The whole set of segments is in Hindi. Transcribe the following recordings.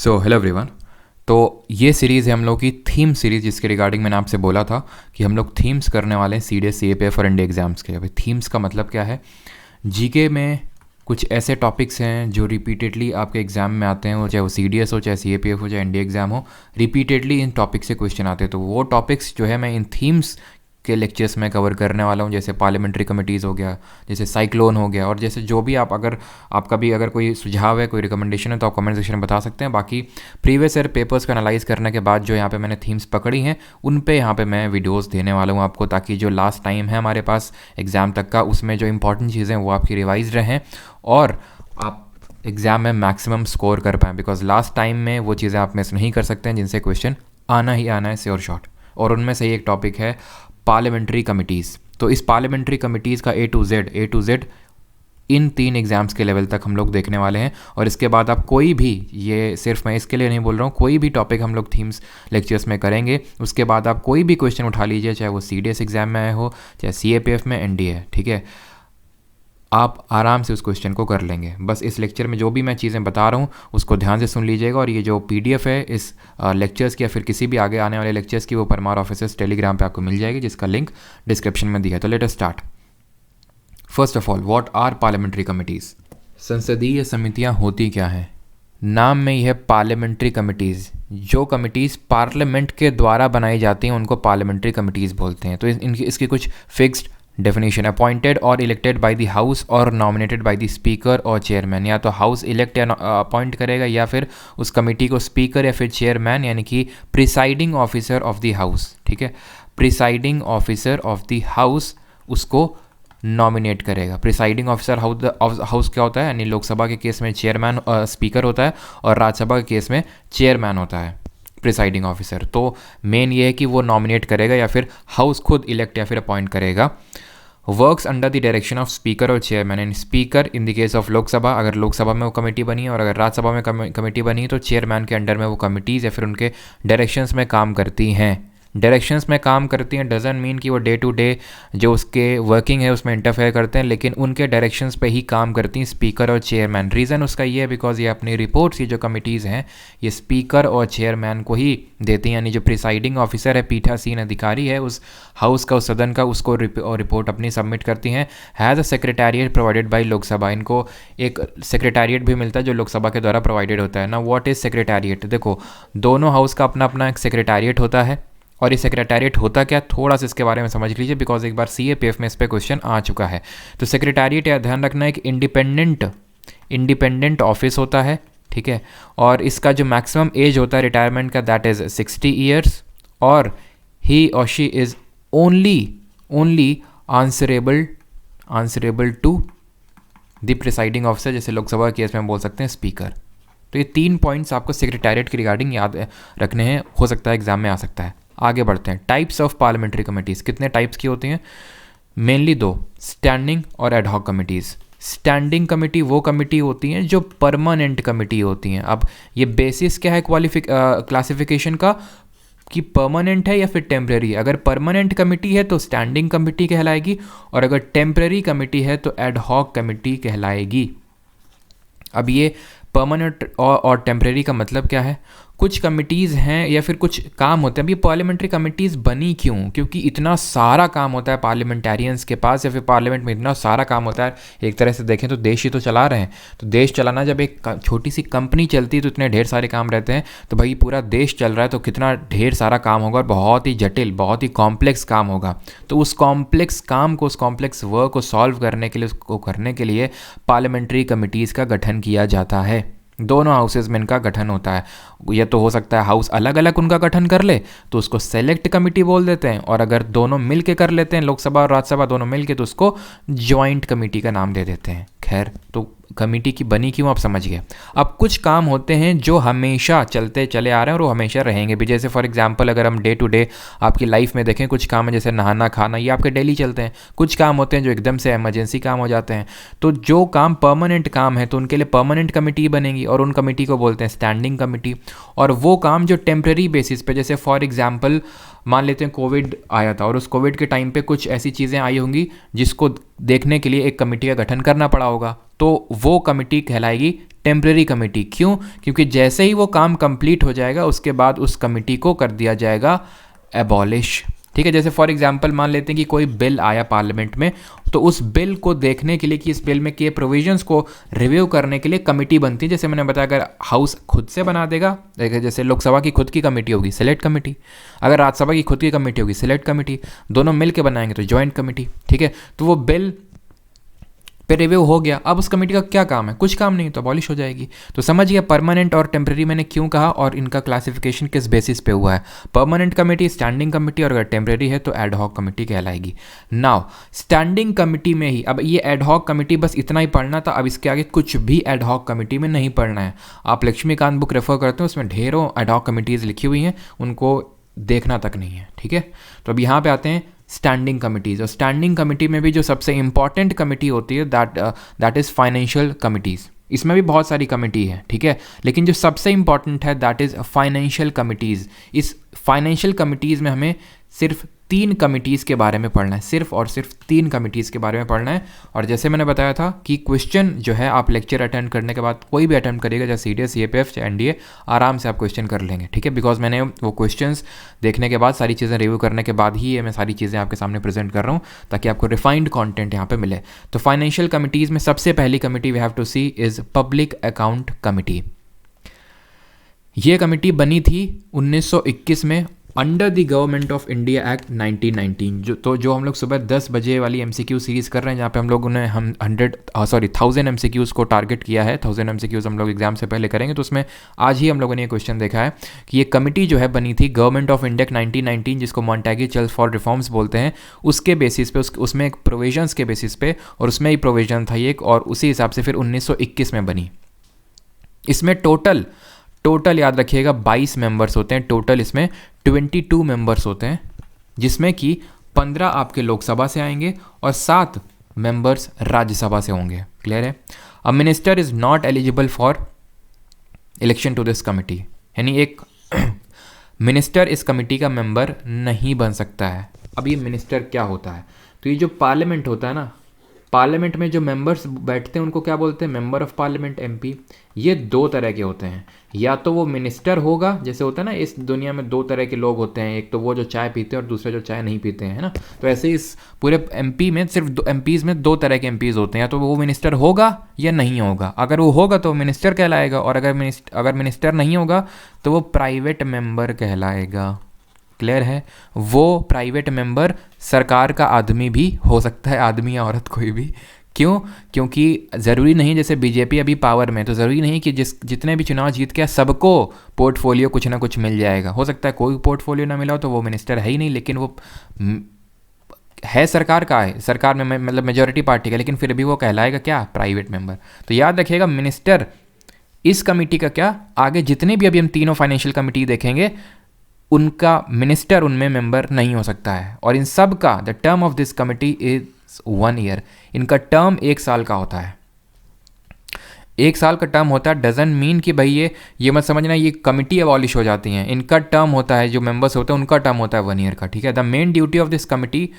So hello everyone. तो ये सीरीज़ है हम लोग की थीम सीरीज़, जिसके रिगार्डिंग मैंने आपसे बोला था कि हम लोग थीम्स करने वाले हैं सीडीएस सीएपीएफ और एनडीए एग्ज़ाम्स के। अभी थीम्स का मतलब क्या है? जीके में कुछ ऐसे टॉपिक्स हैं जो रिपीटेडली आपके एग्ज़ाम में आते हैं, वो चाहे वो सीडीएस हो, चाहे सीएपीएफ हो, चाहे एनडीए एग्ज़ाम हो, रिपीटेडली इन टॉपिक से क्वेश्चन आते हैं। तो वो टॉपिक्स जो है मैं इन थीम्स के लेक्चर्स में कवर करने वाला हूँ। जैसे पार्लियामेंट्री कमिटीज़ हो गया, जैसे साइक्लोन हो गया, और जैसे जो भी आप अगर आपका भी अगर कोई सुझाव है, कोई रिकमेंडेशन है, तो आप कमेंट सेक्शन में बता सकते हैं। बाकी प्रीवियस ईयर पेपर्स को एनालाइज करने के बाद जो यहाँ पे मैंने थीम्स पकड़ी हैं, उन पे यहाँ पे मैं वीडियोस देने वाला हूँ आपको, ताकि जो लास्ट टाइम है हमारे पास एग्ज़ाम तक का, उसमें जो इंपॉर्टेंट चीज़ें वो आपकी रिवाइज रहें और आप एग्ज़ाम में मैक्सिमम स्कोर कर पाएँ। बिकॉज लास्ट टाइम में वो चीज़ें आप मिस नहीं कर सकते हैं जिनसे क्वेश्चन आना ही आना है श्योर शॉट। और उनमें से एक टॉपिक है पार्लियामेंट्री कमिटीज़। तो इस पार्लियामेंट्री कमिटीज़ का ए टू जेड इन 3 एग्ज़ाम्स के लेवल तक हम लोग देखने वाले हैं। और इसके बाद आप कोई भी, ये सिर्फ मैं इसके लिए नहीं बोल रहा हूँ, कोई भी टॉपिक हम लोग थीम्स लेक्चर्स में करेंगे, उसके बाद आप कोई भी क्वेश्चन उठा लीजिए, चाहे वो सीडीएस एग्ज़ाम में आए हो, चाहे सीएपीएफ में, एनडीए, ठीक है, आप आराम से उस क्वेश्चन को कर लेंगे। बस इस लेक्चर में जो भी मैं चीज़ें बता रहा हूँ उसको ध्यान से सुन लीजिएगा। और ये जो पीडीएफ है इस लेक्चर्स की या फिर किसी भी आगे आने वाले लेक्चर्स की, वो परमार ऑफिसर्स टेलीग्राम पे आपको मिल जाएगी, जिसका लिंक डिस्क्रिप्शन में दिया है। तो let us start. First of all, what are parliamentary committees? संसदीय समितियाँ होती क्या हैं? नाम में ही है पार्लियामेंट्री कमिटीज़। जो कमिटीज़ पार्लियामेंट के द्वारा बनाई जाती हैं उनको पार्लियामेंट्री कमिटीज़ बोलते हैं। तो इसकी कुछ फिक्स्ड डेफिनेशन: अपॉइंटेड और इलेक्टेड बाय द हाउस और नॉमिनेटेड बाय द स्पीकर और चेयरमैन। या तो हाउस इलेक्ट या अपॉइंट करेगा, या फिर उस कमेटी को स्पीकर या फिर चेयरमैन यानी कि presiding officer of the house, ठीक है, presiding officer of the house उसको नॉमिनेट करेगा। प्रिसाइडिंग ऑफिसर हाउस क्या होता है? यानी लोकसभा के केस में चेयरमैन स्पीकर होता है, और राज्यसभा के केस में चेयरमैन होता है प्रिसाइडिंग ऑफिसर। तो मेन ये है कि वो नॉमिनेट करेगा या फिर हाउस खुद इलेक्ट या फिर अपॉइंट करेगा। Works under the direction of speaker और chairman. And speaker in the case of Lok Sabha, अगर लोकसभा में वो कमेटी बनी है, और अगर राज्यसभा में कमेटी बनी है, तो चेयरमैन के अंडर में वो कमिटीज़ या फिर उनके डायरेक्शंस में काम करती हैं। डायरेक्शंस में काम करती हैं डजन मीन कि वो डे टू डे जो उसके वर्किंग है उसमें इंटरफेयर करते हैं, लेकिन उनके डायरेक्शंस पे ही काम करती हैं स्पीकर और चेयरमैन। रीज़न उसका ये है बिकॉज ये अपनी रिपोर्ट्स, ये जो कमिटीज़ हैं, ये स्पीकर और चेयरमैन को ही देती हैं। यानी जो प्रिसाइडिंग ऑफिसर है, पीठासीन अधिकारी है उस हाउस का, उस सदन का, उसको रिपोर्ट अपनी सबमिट करती हैं। Has a secretariat provided by Lok Sabha. इनको एक सेक्रेटेरिएट भी मिलता है जो लोकसभा के द्वारा प्रोवाइडेड होता है ना। What is secretariat? देखो, दोनों हाउस का अपना अपना एक सेक्रेटेरिएट होता है। और ये सेक्रेटेरिएट होता क्या, थोड़ा सा इसके बारे में समझ लीजिए, बिकॉज एक बार सीएपीएफ में इस पर क्वेश्चन आ चुका है। तो सेक्रेटेरिएट या ध्यान रखना, एक इंडिपेंडेंट ऑफिस होता है, ठीक है, और इसका जो मैक्सिमम एज होता है रिटायरमेंट का, दैट इज़ 60 ईयर्स, और ही और she is only answerable to the presiding officer, जैसे लोकसभा के केस में बोल सकते हैं स्पीकर। तो ये 3 पॉइंट्स आपको सेक्रेटेरिएट के रिगार्डिंग याद रखने हैं, हो सकता है एग्जाम में आ सकता है। आगे बढ़ते हैं। टाइप्स ऑफ पार्लियामेंट्री कमिटीज़, कितने टाइप्स की होती हैं? मेनली 2, स्टैंडिंग और एडहॉक कमिटीज़। स्टैंडिंग कमेटी वो कमेटी होती हैं जो परमानेंट कमेटी होती हैं। अब ये बेसिस क्या है क्लासिफिकेशन का, कि परमानेंट है या फिर टेम्प्रेरी। अगर परमानेंट कमेटी है तो स्टैंडिंग कमेटी कहलाएगी, और अगर टेम्प्रेरी कमेटी है तो एडहॉक कमेटी कहलाएगी। अब ये परमानेंट और टेम्प्रेरी का मतलब क्या है? कुछ कमिटीज़ हैं या फिर कुछ काम होते हैं। अभी पार्लियामेंट्री कमिटीज़ बनी क्यों? क्योंकि इतना सारा काम होता है पार्लियामेंटेरियंस के पास, या फिर पार्लियामेंट में इतना सारा काम होता है। एक तरह से देखें तो देश ही तो चला रहे हैं। तो देश चलाना, जब एक छोटी सी कंपनी चलती है तो इतने ढेर सारे काम रहते हैं। तो भाई पूरा देश चल रहा है तो कितना ढेर सारा काम होगा, और बहुत ही जटिल, बहुत ही कॉम्प्लेक्स काम होगा। तो उस कॉम्प्लेक्स काम को, उस कॉम्प्लेक्स वर्क को सॉल्व करने के लिए, उसको करने के लिए पार्लियामेंट्री कमिटीज़ का गठन किया जाता है। दोनों हाउसेज में इनका गठन होता है। यह तो हो सकता है हाउस अलग अलग उनका गठन कर ले तो उसको सेलेक्ट कमेटी बोल देते हैं, और अगर दोनों मिल के कर लेते हैं, लोकसभा और राज्यसभा दोनों मिल के, तो उसको जॉइंट कमेटी का नाम दे देते हैं। खैर, तो कमेटी की बनी क्यों आप समझ गए। अब कुछ काम होते हैं जो हमेशा चलते चले आ रहे हैं और वो हमेशा रहेंगे भी। जैसे फॉर एग्जांपल अगर हम डे टू डे आपकी लाइफ में देखें, कुछ काम है जैसे नहाना खाना, ये आपके डेली चलते हैं। कुछ काम होते हैं जो एकदम से इमरजेंसी काम हो जाते हैं। तो जो काम परमानेंट काम है तो उनके लिए परमानेंट कमेटी बनेगी, और उन कमेटी को बोलते हैं स्टैंडिंग कमेटी। और वो काम जो टेम्प्रेरी बेसिस पे, जैसे फॉर एग्जांपल मान लेते हैं कोविड आया था, और उस कोविड के टाइम पे कुछ ऐसी चीज़ें आई होंगी जिसको देखने के लिए एक कमेटी का गठन करना पड़ा होगा, तो वो कमेटी कहलाएगी टेम्परेरी कमेटी। क्यों? क्योंकि जैसे ही वो काम कंप्लीट हो जाएगा उसके बाद उस कमेटी को कर दिया जाएगा एबॉलिश। ठीक है, जैसे फॉर एग्जांपल मान लेते हैं कि कोई बिल आया पार्लियामेंट में, तो उस बिल को देखने के लिए कि इस बिल में के प्रोविजंस को रिव्यू करने के लिए कमेटी बनती है। जैसे मैंने बताया, अगर हाउस खुद से बना देगा, जैसे लोकसभा की खुद की कमेटी होगी सेलेक्ट कमेटी, अगर राज्यसभा की खुद की कमेटी होगी सेलेक्ट कमेटी, दोनों मिल के बनाएंगे तो जॉइंट कमेटी। ठीक है, तो वो बिल पे रिव्यू हो गया, अब उस कमेटी का क्या काम है? कुछ काम नहीं, तो अबॉलिश हो जाएगी। तो समझ गया परमानेंट और टेम्परेरी मैंने क्यों कहा और इनका क्लासिफिकेशन किस बेसिस पे हुआ है। परमानेंट कमेटी स्टैंडिंग कमेटी, और अगर टेम्परेरी है तो एड हॉक कमेटी कहलाएगी। नाउ स्टैंडिंग कमेटी में ही, अब ये एड हॉक कमेटी बस इतना ही पढ़ना था, अब इसके आगे कुछ भी एड हॉक कमेटी में नहीं पढ़ना है। आप लक्ष्मीकांत बुक रेफर करते हो, उसमें ढेरों एड हॉक कमेटीज़ लिखी हुई हैं, उनको देखना तक नहीं है। ठीक है, तो अब यहाँ पे आते हैं स्टैंडिंग कमिटीज़, और स्टैंडिंग कमेटी में भी जो सबसे इंपॉर्टेंट कमेटी होती है दैट इज़ फाइनेंशियल कमिटीज़। इसमें भी बहुत सारी कमेटी है, ठीक है, लेकिन जो सबसे इंपॉर्टेंट है दैट इज़ फाइनेंशियल कमिटीज़। इस फाइनेंशियल कमिटीज़ में हमें सिर्फ 3 कमिटीज़ के बारे में पढ़ना है, सिर्फ और सिर्फ 3 कमिटीज़ के बारे में पढ़ना है। और जैसे मैंने बताया था कि क्वेश्चन जो है आप लेक्चर अटेंड करने के बाद कोई भी अटेम्प्ट करिएगा, जैसे CDS, CAPF, चाहे NDA, आराम से आप क्वेश्चन कर लेंगे। ठीक है, बिकॉज मैंने वो क्वेश्चंस देखने के बाद, सारी चीज़ें रिव्यू करने के बाद ही ये मैं सारी चीज़ें आपके सामने प्रेजेंट कर रहा हूँ, ताकि आपको रिफाइंड कॉन्टेंट यहाँ पर मिले। तो फाइनेंशियल कमिटीज़ में सबसे पहली committee we have to see is public account committee. ये कमिटी बनी थी 1921 में under the government of India act 1919। जो हम लोग सुबह 10 बजे वाली MCQ सीरीज़ कर रहे हैं, जहाँ पे हम लोगों ने 1000 MCQs को टारगेट किया है। 1000 MCQs हम लोग एग्जाम से पहले करेंगे, तो उसमें आज ही हम लोगों ने ये क्वेश्चन देखा है कि ये कमिटी जो है बनी थी गवर्नमेंट ऑफ इंडिया 1919, जिसको मॉन्टेगी चर्च फॉर रिफॉर्म्स बोलते हैं, उसके बेसिस पे, उसमें एक प्रोविजंस के बेसिस पे, और उसमें ही प्रोविजन था एक, और उसी हिसाब से फिर 1921 में बनी। इसमें टोटल याद रखिएगा 22 मेंबर्स होते हैं, टोटल इसमें 22 मेंबर्स होते हैं, जिसमें कि 15 आपके लोकसभा से आएंगे और 7 मेंबर्स राज्यसभा से होंगे। क्लियर है? A minister is not eligible for election to this committee, यानी एक मिनिस्टर इस कमिटी का मेंबर नहीं बन सकता है। अब ये मिनिस्टर क्या होता है? तो ये जो पार्लियामेंट होता है ना, पार्लियामेंट में जो मेंबर्स बैठते हैं उनको क्या बोलते हैं? Member of parliament, MP। ये 2 तरह के होते हैं, या तो वो मिनिस्टर होगा, जैसे होता है ना इस दुनिया में 2 तरह के लोग होते हैं, एक तो वो जो चाय पीते हैं और दूसरे जो चाय नहीं पीते हैं, है ना। तो ऐसे इस पूरे MP में सिर्फ MPs में 2 तरह के MPs होते हैं, तो वो मिनिस्टर होगा या नहीं होगा। अगर वो होगा तो मिनिस्टर कहलाएगा, और अगर मिनिस्टर नहीं होगा तो वो प्राइवेट मेंबर कहलाएगा। क्लियर है? वो प्राइवेट मेंबर सरकार का आदमी भी हो सकता है, आदमी या औरत कोई भी। क्यों? क्योंकि ज़रूरी नहीं, जैसे BJP अभी पावर में, तो ज़रूरी नहीं कि जितने भी चुनाव जीत के सबको पोर्टफोलियो कुछ ना कुछ मिल जाएगा। हो सकता है कोई पोर्टफोलियो ना मिला हो तो वो मिनिस्टर है ही नहीं, लेकिन वो है सरकार का है, सरकार में मतलब मेजॉरिटी पार्टी का, लेकिन फिर भी वो कहलाएगा क्या? Private member. तो याद रखिएगा मिनिस्टर इस कमेटी का क्या, आगे जितने भी अभी हम तीनों फाइनेंशियल कमेटी देखेंगे उनका मिनिस्टर उनमें मेंबर नहीं हो सकता है। और इन सब का the term of this committee is 1 year. इनका टर्म 1 साल का होता है। 1 साल का टर्म होता है, डजंट मीन कि भाई ये मत समझना ये कमिटी अबॉलिश हो जाती हैं। इनका टर्म होता है, जो मेंबर्स होते हैं उनका टर्म होता है 1 ईयर का। ठीक है, the main duty of this committee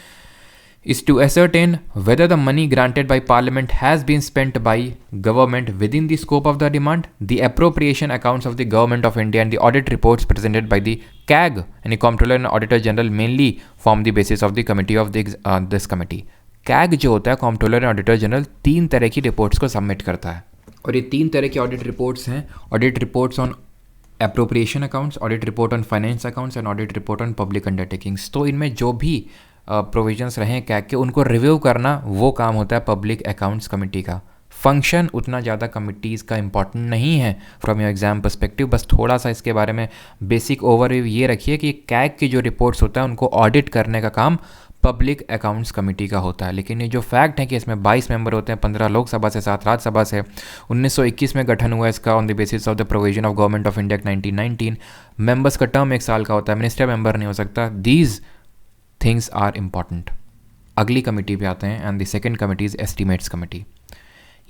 is to ascertain whether the money granted by Parliament has been spent by government within the scope of the demand, the appropriation accounts of the Government of India and the audit reports presented by the CAG and the Comptroller and Auditor General mainly form the basis of the committee of this committee. CAG जो होता है Comptroller and Auditor General 3 तरह की रिपोर्ट्स को सबमिट करता है, और ये 3 तरह की ऑडिट रिपोर्ट्स हैं। Audit reports on appropriation accounts, audit report on finance accounts and audit report on public undertakings. तो इनमें जो भी प्रोविजंस रहें कैग के, उनको रिव्यू करना वो काम होता है पब्लिक अकाउंट्स कमेटी का। फंक्शन उतना ज़्यादा कमिटीज़ का इंपॉर्टेंट नहीं है फ्रॉम योर एग्जाम पर्सपेक्टिव। बस थोड़ा सा इसके बारे में बेसिक ओवरव्यू ये रखिए कि कैग की जो रिपोर्ट्स होता है उनको ऑडिट करने का काम पब्लिक अकाउंट्स कमेटी का होता है। लेकिन ये जो फैक्ट है कि इसमें 22 मेंबर होते हैं, 15 लोकसभा से, 7 राज्यसभा से। 1921 में गठन हुआ इसका on the basis of the provision of government of India 1919। Members का टर्म 1 साल का होता है, मिनिस्टर मेंबर नहीं हो सकता। These things are important. अगली कमेटी पे आते हैं, and the second committee is estimates committee.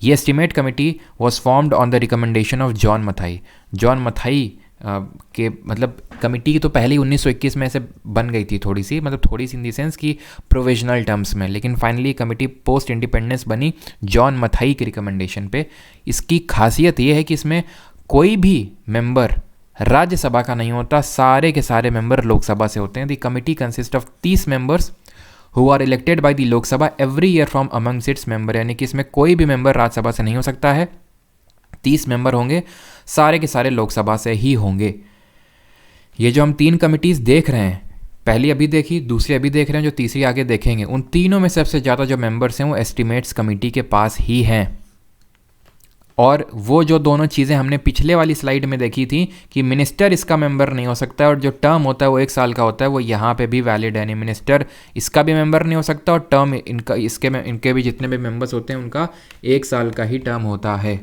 ये estimate committee was formed on the recommendation of John Mathai. John Mathai के मतलब कमिटी की तो पहले ही 1921 में ऐसे बन गई थी थोड़ी सी, मतलब थोड़ी सी इन दी सेंस कि प्रोविजनल टर्म्स में, लेकिन फाइनली कमिटी पोस्ट इंडिपेंडेंस बनी जॉन मथाई के रिकमेंडेशन पे। इसकी खासियत ये है कि इसमें कोई भी मेंबर राज्यसभा का नहीं होता, सारे के सारे मेंबर लोकसभा से होते हैं। The committee consist of 30 members who are elected by the Lok Sabha every year from amongst its member, यानी कि इसमें कोई भी मेंबर राज्यसभा से नहीं हो सकता है। 30 मेंबर होंगे, सारे के सारे लोकसभा से ही होंगे। ये जो हम 3 कमिटीज़ देख रहे हैं, पहली अभी देखी, दूसरी अभी देख रहे हैं, जो तीसरी आगे देखेंगे, उन तीनों में सबसे ज़्यादा जो मेंबर्स हैं वो एस्टिमेट्स कमिटी के पास ही हैं। और वो जो दोनों चीज़ें हमने पिछले वाली स्लाइड में देखी थी कि मिनिस्टर इसका मेंबर नहीं हो सकता है और जो टर्म होता है वो 1 साल का होता है, वो यहाँ पे भी वैलिड है। नहीं, मिनिस्टर इसका भी मेंबर नहीं हो सकता और टर्म इनके भी जितने भी मेंबर्स होते हैं उनका 1 साल का ही टर्म होता है।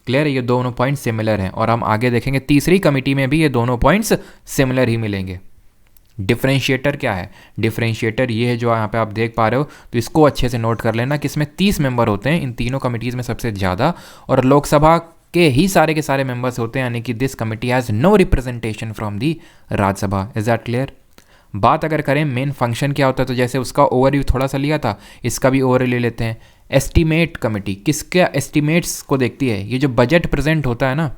क्लियर है? ये दोनों पॉइंट्स सिमिलर हैं और हम आगे देखेंगे तीसरी कमिटी में भी ये दोनों पॉइंट्स सिमिलर ही मिलेंगे। डिफरेंशिएटर क्या है? डिफरेंशिएटर ये है जो यहाँ पे आप देख पा रहे हो, तो इसको अच्छे से नोट कर लेना कि इसमें 30 मेंबर होते हैं इन तीनों कमिटीज़ में सबसे ज़्यादा, और लोकसभा के ही सारे के सारे मेंबर्स होते हैं, यानी कि this committee has no representation from the Rajya Sabha. Is that clear? बात अगर करें मेन फंक्शन क्या होता है, तो जैसे उसका ओवरव्यू थोड़ा सा लिया था, इसका भी ओवरव्यू ले लेते हैं। एस्टीमेट कमिटी किसके एस्टीमेट्स को देखती है? ये जो बजट प्रेजेंट होता है ना,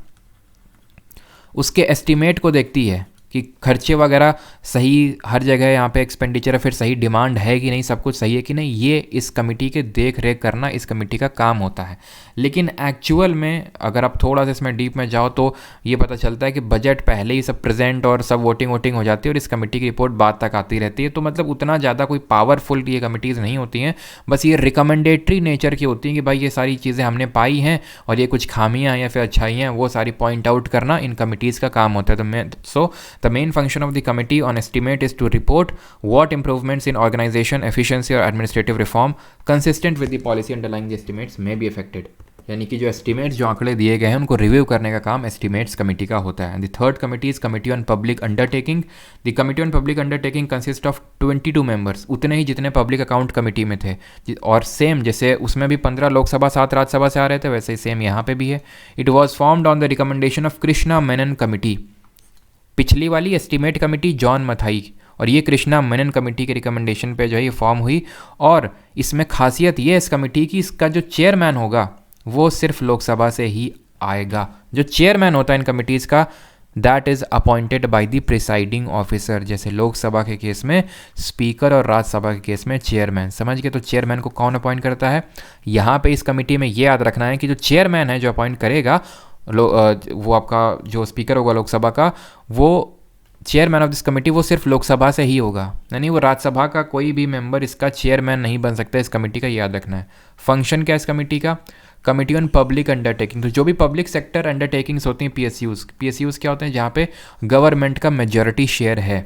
उसके एस्टीमेट को देखती है कि खर्चे वगैरह सही हर जगह यहाँ पे एक्सपेंडिचर है, फिर सही डिमांड है कि नहीं, सब कुछ सही है कि नहीं, ये इस कमिटी के देख रेख करना इस कमिटी का काम होता है। लेकिन एक्चुअल में अगर आप थोड़ा सा इसमें डीप में जाओ तो ये पता चलता है कि बजट पहले ही सब प्रेजेंट और सब वोटिंग हो जाती है और इस कमेटी की रिपोर्ट बाद तक आती रहती है। तो मतलब उतना ज़्यादा कोई पावरफुल ये कमिटीज़ नहीं होती हैं, बस ये रिकमेंडेटरी नेचर की होती हैं कि भाई ये सारी चीज़ें हमने पाई हैं और ये कुछ खामियाँ या फिर अच्छाइयाँ वो सारी पॉइंट आउट करना इन कमिटीज़ का काम होता है। तो the main function of the committee on estimate is to report what improvements in organization, efficiency or administrative reform consistent with the policy underlying the estimates may be affected। यानी कि जो एस्टिमेट्स जो आंकड़े दिए गए हैं उनको रिव्यू करने का काम एस्टिमेट्स कमेटी का होता है। The third committee is committee on public undertaking. The committee on public undertaking consist of 22 members, उतने ही जितने पब्लिक अकाउंट कमेटी में थे, और सेम जैसे उसमें भी 15 लोकसभा 7 राज्यसभा से आ रहे थे, वैसे ही सेम यहाँ पे भी है। It was formed on the recommendation of Krishna Menon committee. पिछली वाली एस्टीमेट कमेटी जॉन मथाई और ये कृष्णा मेनन कमेटी के रिकमेंडेशन पे जो है ये फॉर्म हुई। और इसमें खासियत ये है इस कमेटी की, इसका जो चेयरमैन होगा वो सिर्फ लोकसभा से ही आएगा। जो चेयरमैन होता है इन कमिटीज़ का, that is appointed by the presiding officer. जैसे लोकसभा के केस में स्पीकर और राज्यसभा के केस में चेयरमैन, समझ गए? तो चेयरमैन को कौन अपॉइंट करता है? यहाँ पे इस कमेटी में ये याद रखना है कि जो चेयरमैन है जो अपॉइंट करेगा वो आपका जो स्पीकर होगा लोकसभा का, वो चेयरमैन ऑफ दिस कमेटी वो सिर्फ लोकसभा से ही होगा, यानी वो राज्यसभा का कोई भी मेंबर इसका चेयरमैन नहीं बन सकता इस कमेटी का, याद रखना है। फंक्शन क्या है इस कमेटी का? Committee on public undertaking. तो जो भी पब्लिक सेक्टर अंडरटेकिंग्स होती हैं, पीएसयूज़ क्या होते हैं? जहाँ पे गवर्नमेंट का मेजॉरिटी शेयर है,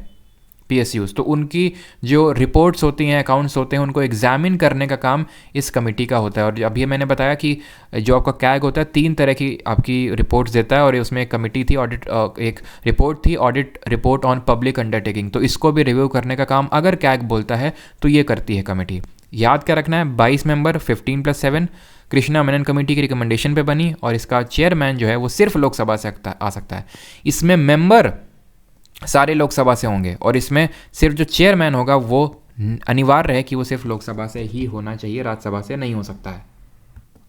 पीएसयूज़, तो उनकी जो रिपोर्ट्स होती हैं, अकाउंट्स होते हैं, उनको एग्जामिन करने का काम इस कमेटी का होता है। और अभी मैंने बताया कि जो आपका कैग होता है 3 तरह की आपकी रिपोर्ट्स देता है, और उसमें एक कमेटी थी ऑडिट, एक रिपोर्ट थी audit report on public undertaking. तो इसको भी रिव्यू करने का काम अगर कैग बोलता है तो ये करती है कमेटी। याद क्या रखना है? 22 मेंबर 15+7 कृष्णा मेनन कमेटी की रिकमेंडेशन पे बनी, और इसका चेयरमैन जो है वो सिर्फ लोकसभा से आ सकता है। इसमें मेंबर सारे लोकसभा से होंगे, और इसमें सिर्फ जो चेयरमैन होगा वो अनिवार्य है कि वो सिर्फ लोकसभा से ही होना चाहिए, राज्यसभा से नहीं हो सकता है।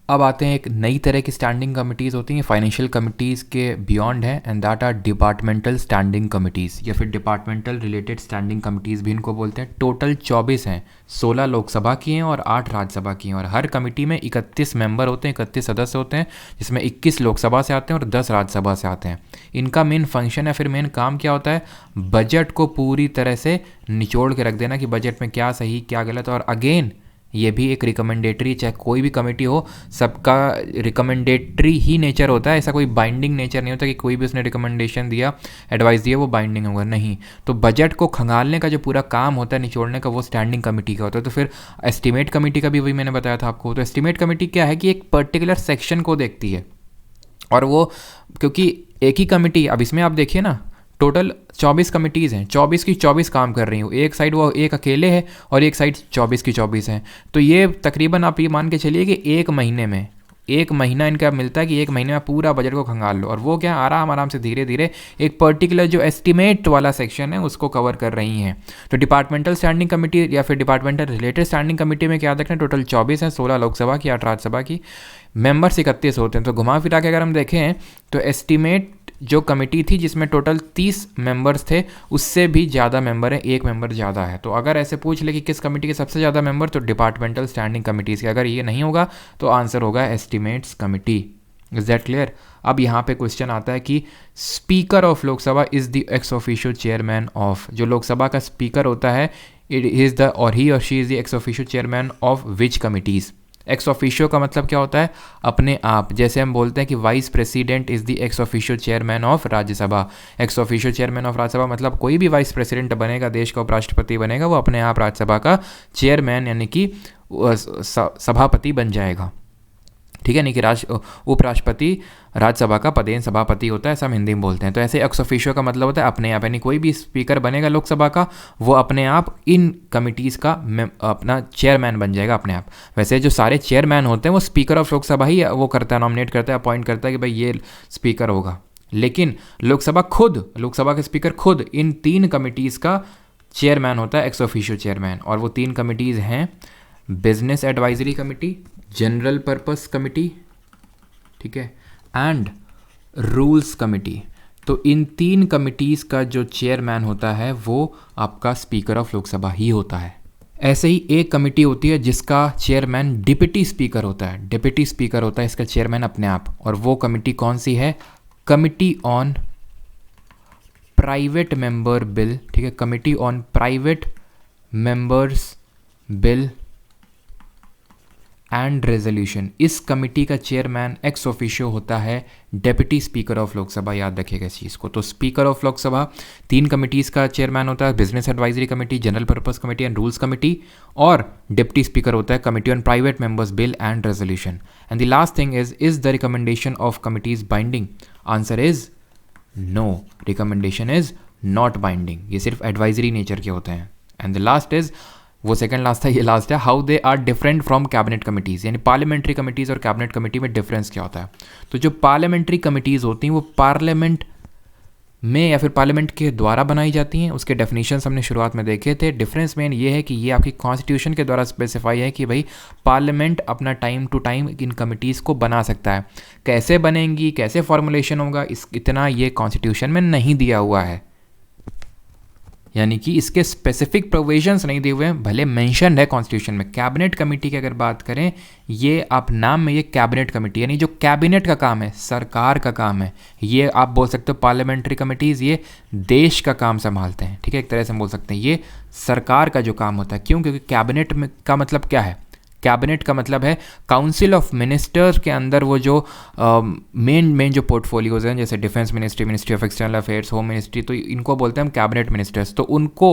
अब आते हैं एक नई तरह की स्टैंडिंग कमिटीज़ होती हैं, फाइनेंशियल कमिटीज़ के बियॉन्ड है, and that are departmental standing committees या फिर डिपार्टमेंटल रिलेटेड स्टैंडिंग कमिटीज़ भी इनको बोलते हैं। टोटल 24 हैं, 16 लोकसभा की हैं और 8 राज्यसभा की हैं, और हर कमेटी में 31 मेंबर होते हैं, 31 सदस्य होते हैं, जिसमें 21 लोकसभा से आते हैं और 10 राज्यसभा से आते हैं। इनका मेन फंक्शन या फिर मेन काम क्या होता है? बजट को पूरी तरह से निचोड़ के रख देना कि बजट में क्या सही क्या गलत। और अगेन ये भी एक रिकमेंडेटरी, चाहे कोई भी कमेटी हो सबका रिकमेंडेटरी ही नेचर होता है, ऐसा कोई बाइंडिंग नेचर नहीं होता कि कोई भी उसने रिकमेंडेशन दिया, एडवाइस दिया, वो बाइंडिंग होगा, नहीं। तो बजट को खंगालने का जो पूरा काम होता है, निचोड़ने का, वो स्टैंडिंग कमेटी का होता है। तो फिर एस्टीमेट कमेटी का भी वही मैंने बताया था आपको। तो एस्टीमेट कमेटी क्या है कि एक पर्टिकुलर सेक्शन को देखती है, और वो क्योंकि एक ही कमेटी, अब इसमें आप देखिए ना टोटल 24 कमिटीज़ हैं, 24 की 24 काम कर रही हूँ। एक साइड वो एक अकेले है और एक साइड 24 की 24 हैं। तो ये तकरीबन आप ये मान के चलिए कि एक महीने में एक महीना इनका मिलता है कि एक महीने में पूरा बजट को खंगाल लो, और वो क्या आराम आराम से धीरे धीरे एक पर्टिकुलर जो एस्टिमेट वाला सेक्शन है उसको कवर कर रही हैं। तो डिपार्टमेंटल स्टैंडिंग कमेटी या फिर डिपार्टमेंटल रिलेटेड स्टैंडिंग कमेटी में क्या देखना, टोटल 24 हैं, 16 लोकसभा की, 8 राज्यसभा की, मेंबर्स 31 होते हैं। तो घुमा फिरा के अगर हम देखें तो एस्टिमेट जो कमेटी थी जिसमें टोटल 30 मेंबर्स थे, उससे भी ज़्यादा मेंबर है, एक मेंबर ज़्यादा है। तो अगर ऐसे पूछ ले कि किस कमेटी के सबसे ज़्यादा मेंबर, तो डिपार्टमेंटल स्टैंडिंग कमेटीज़ के। अगर ये नहीं होगा तो आंसर होगा estimates committee. Is that clear? अब यहाँ पे क्वेश्चन आता है कि speaker of Lok Sabha is the ex officio chairman of, जो लोकसभा का स्पीकर होता है इट इज़ द और ही और she is the ex officio chairman of which committees. Ex officio का मतलब क्या होता है, अपने आप। जैसे हम बोलते हैं कि vice president is the ex officio chairman of Rajya Sabha. Ex officio chairman of Rajya Sabha मतलब कोई भी वाइस प्रेसिडेंट बनेगा, देश का उपराष्ट्रपति बनेगा, वो अपने आप राज्यसभा का चेयरमैन यानी कि सभापति बन जाएगा। ठीक है, नहीं कि उपराष्ट्रपति राज्यसभा का पदेन सभापति होता है, ऐसा हम हिंदी में बोलते हैं। तो ऐसे एक्स ऑफिशियो का मतलब होता है अपने आप, यानी कोई भी स्पीकर बनेगा लोकसभा का वो अपने आप इन कमिटीज़ का अपना चेयरमैन बन जाएगा अपने आप। वैसे जो सारे चेयरमैन होते हैं वो स्पीकर ऑफ लोकसभा ही वो करता है, नॉमिनेट करता है, अपॉइंट करता है कि भाई ये स्पीकर होगा। लेकिन लोकसभा के स्पीकर खुद इन 3 कमिटीज़ का चेयरमैन होता है, एक्स ऑफिशियो चेयरमैन। और वो 3 कमिटीज़ हैं business advisory committee, general purpose committee, ठीक है, एंड रूल्स कमेटी। तो इन 3 कमिटीज़ का जो चेयरमैन होता है वो आपका स्पीकर ऑफ लोकसभा ही होता है। ऐसे ही एक कमेटी होती है जिसका चेयरमैन डिप्टी स्पीकर होता है, डिप्टी स्पीकर होता है इसका चेयरमैन अपने आप। और वो कमेटी कौन सी है, committee on private member bill, ठीक है, committee on private members bill and resolution. इस कमिटी का चेयरमैन एक्स ऑफिशियो होता है डेप्यूटी स्पीकर ऑफ लोकसभा। याद रखिएगा इस चीज़ को। तो स्पीकर ऑफ लोकसभा 3 कमिटीज़ का चेयरमैन होता है, business advisory committee, general purpose committee and rules committee, और डिप्टी स्पीकर होता है committee on private members bill and resolution. And the last thing is the recommendation of committees binding? Answer is no, recommendation is not binding, ये सिर्फ एडवाइजरी नेचर के होते हैं। एंड द लास्ट इज, वो सेकंड लास्ट था, ये लास्ट है, how they are different from cabinet committees, यानी पार्लियामेंट्री कमिटीज़ और कैबिनेट कमेटी में डिफरेंस क्या होता है। तो जो पार्लियामेंट्री कमिटीज़ होती हैं वो पार्लियामेंट में या फिर पार्लियामेंट के द्वारा बनाई जाती हैं। उसके डेफिनेशंस हमने शुरुआत में देखे थे। डिफरेंस मेन ये है कि ये आपकी कॉन्स्टिट्यूशन के द्वारा स्पेसिफाई है कि भाई पार्लियामेंट अपना टाइम टू टाइम इन कमिटीज़ को बना सकता है। कैसे बनेंगी, कैसे फॉर्मुलेशन होगा, इतना ये कॉन्स्टिट्यूशन में नहीं दिया हुआ है, यानी कि इसके स्पेसिफिक प्रोविजंस नहीं दिए हुए हैं, भले मेंशन है कॉन्स्टिट्यूशन में। कैबिनेट कमेटी की अगर बात करें, ये आप नाम में ये कैबिनेट कमेटी यानी जो कैबिनेट का काम है, सरकार का काम है, ये आप बोल सकते हो पार्लियामेंट्री कमेटीज़ ये देश का काम संभालते हैं। ठीक है, एक तरह से हम बोल सकते हैं ये सरकार का जो काम होता है। क्यों? क्योंकि कैबिनेट में का मतलब क्या है, कैबिनेट का मतलब है काउंसिल ऑफ मिनिस्टर्स के अंदर वो जो मेन जो पोर्टफोलियोज हैं, जैसे defence ministry, ministry of external affairs, home ministry, तो इनको बोलते हैं हम कैबिनेट मिनिस्टर्स। तो उनको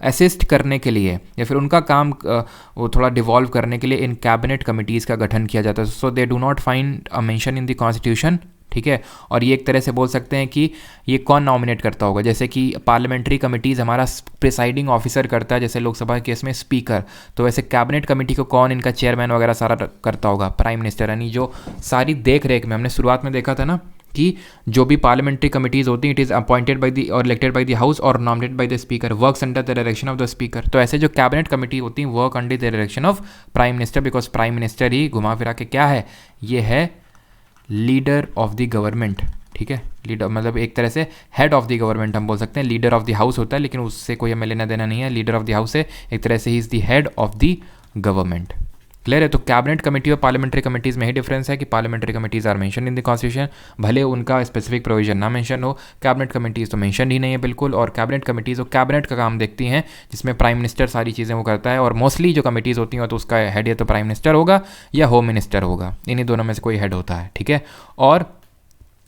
असिस्ट करने के लिए या फिर उनका काम वो थोड़ा डिवॉल्व करने के लिए इन कैबिनेट कमिटीज़ का गठन किया जाता है। So they do not find a mention in the constitution. ठीक है, और ये एक तरह से बोल सकते हैं कि ये कौन नॉमिनेट करता होगा, जैसे कि पार्लियामेंट्री कमिटीज़ हमारा प्रिसाइडिंग ऑफिसर करता है, जैसे लोकसभा के केस में स्पीकर, तो वैसे कैबिनेट कमेटी को कौन इनका चेयरमैन वगैरह सारा करता होगा, प्राइम मिनिस्टर, यानी जो सारी देख रेख में हमने शुरुआत में देखा था ना कि जो भी पार्लियामेंट्री कमिटीज़ होती हैं it is appointed by the और इलेक्टेड बाय द हाउस और nominated by the speaker, works under the direction of the speaker. तो ऐसे जो कैबिनेट कमेटी होती हैं work under the direction of prime minister, because prime minister ही घुमा फिरा के क्या है, ये है लीडर ऑफ द गवर्नमेंट। ठीक है, लीडर मतलब एक तरह से हेड ऑफ द गवर्नमेंट हम बोल सकते हैं। लीडर ऑफ द हाउस होता है लेकिन उससे कोई हमें लेना देना नहीं है, लीडर ऑफ द हाउस है, एक तरह से ही is the head of the government. Clear है? तो कैबिनेट कमेटी और पार्लियामेंट्री कमिटीज़ में ही डिफरेंस है कि parliamentary committees are mention in the constitution, भले उनका स्पेसिफिक प्रोविजन ना मेंशन हो। कैबिनेट कमिटीज़ तो मेंशन ही नहीं है बिल्कुल, और कैबिनेट कमिटीज़ वो कैबिनेट का काम देखती हैं जिसमें प्राइम मिनिस्टर सारी चीज़ें वो करता है, और मोस्टली जो कमिटीज़ होती हैं तो उसका हेड या तो प्राइम मिनिस्टर होगा या होम मिनिस्टर होगा, इन्हीं दोनों में से कोई हेड होता है। ठीक है, और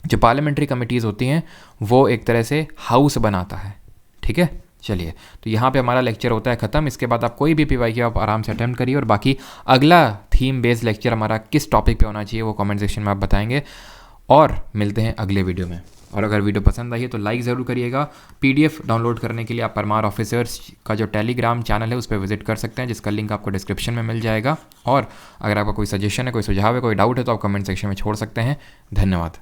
जो पार्लियामेंट्री कमिटीज़ होती हैं वो एक तरह से हाउस बनाता है। ठीक है, चलिए, तो यहाँ पे हमारा लेक्चर होता है ख़त्म। इसके बाद आप कोई भी PYQ आप आराम से अटेम्प्ट करिए, और बाकी अगला थीम बेस्ड लेक्चर हमारा किस टॉपिक पे होना चाहिए वो कमेंट सेक्शन में आप बताएंगे, और मिलते हैं अगले वीडियो में। और अगर वीडियो पसंद आई है तो लाइक ज़रूर करिएगा। पीडीएफ डाउनलोड करने के लिए आप परमार ऑफिसर्स का जो टेलीग्राम चैनल है उस पर विजिट कर सकते हैं, जिसका लिंक आपको डिस्क्रिप्शन में मिल जाएगा। और अगर आपका कोई सजेशन है, कोई सुझाव है, कोई डाउट है तो आप कमेंट सेक्शन में छोड़ सकते हैं। धन्यवाद।